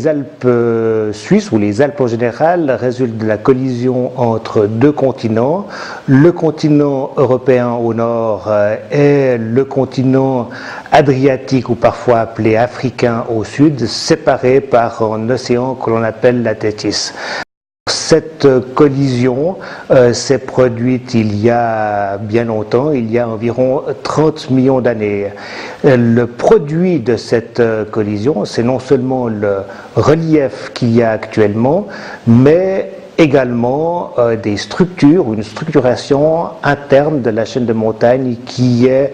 les Alpes suisses, ou les Alpes en général, résultent de la collision entre deux continents, le continent européen au nord et le continent adriatique, ou parfois appelé africain au sud, séparés par un océan que l'on appelle la Thétis. Cette collision s'est produite il y a bien longtemps, il y a environ 30 millions d'années. Le produit de cette collision, c'est non seulement le relief qu'il y a actuellement, mais également des structures ou une structuration interne de la chaîne de montagne qui est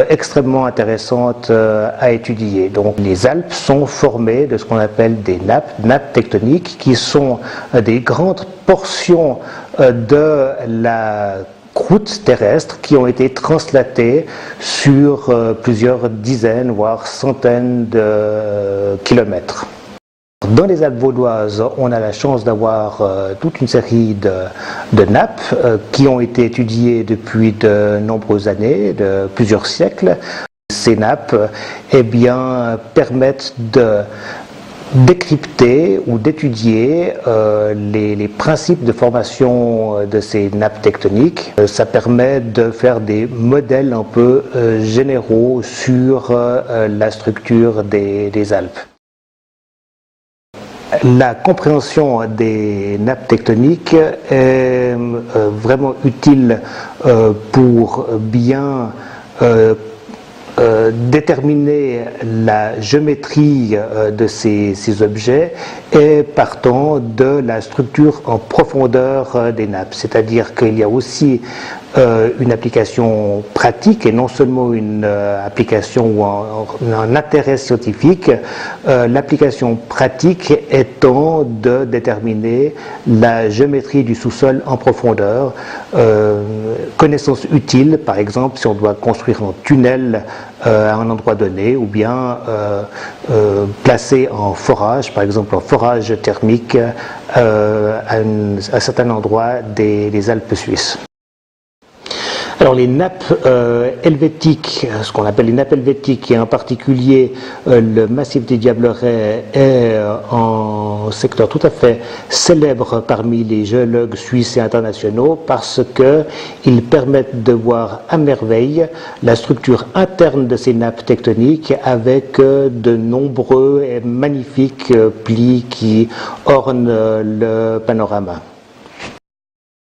extrêmement intéressante à étudier. Donc les Alpes sont formées de ce qu'on appelle des nappes tectoniques, qui sont des grandes portions de la croûtes terrestres qui ont été translatées sur plusieurs dizaines, voire centaines de kilomètres. Dans les Alpes vaudoises, on a la chance d'avoir toute une série de nappes qui ont été étudiées depuis de nombreuses années, de plusieurs siècles. Ces nappes permettent de décrypter ou d'étudier les principes de formation de ces nappes tectoniques. Ça permet de faire des modèles un peu généraux sur la structure des Alpes. La compréhension des nappes tectoniques est vraiment utile pour bien déterminer la géométrie de ces objets et partant de la structure en profondeur des nappes. C'est-à-dire qu'il y a aussi une application pratique et non seulement une application ou un intérêt scientifique, l'application pratique étant de déterminer la géométrie du sous-sol en profondeur. Connaissance utile, par exemple, si on doit construire un tunnel à un endroit donné, ou bien placer en forage, par exemple en forage thermique à un certain endroit des Alpes suisses. Alors les nappes helvétiques, ce qu'on appelle les nappes helvétiques, et en particulier le massif des Diablerets, est un secteur tout à fait célèbre parmi les géologues suisses et internationaux parce qu'ils permettent de voir à merveille la structure interne de ces nappes tectoniques avec de nombreux et magnifiques plis qui ornent le panorama.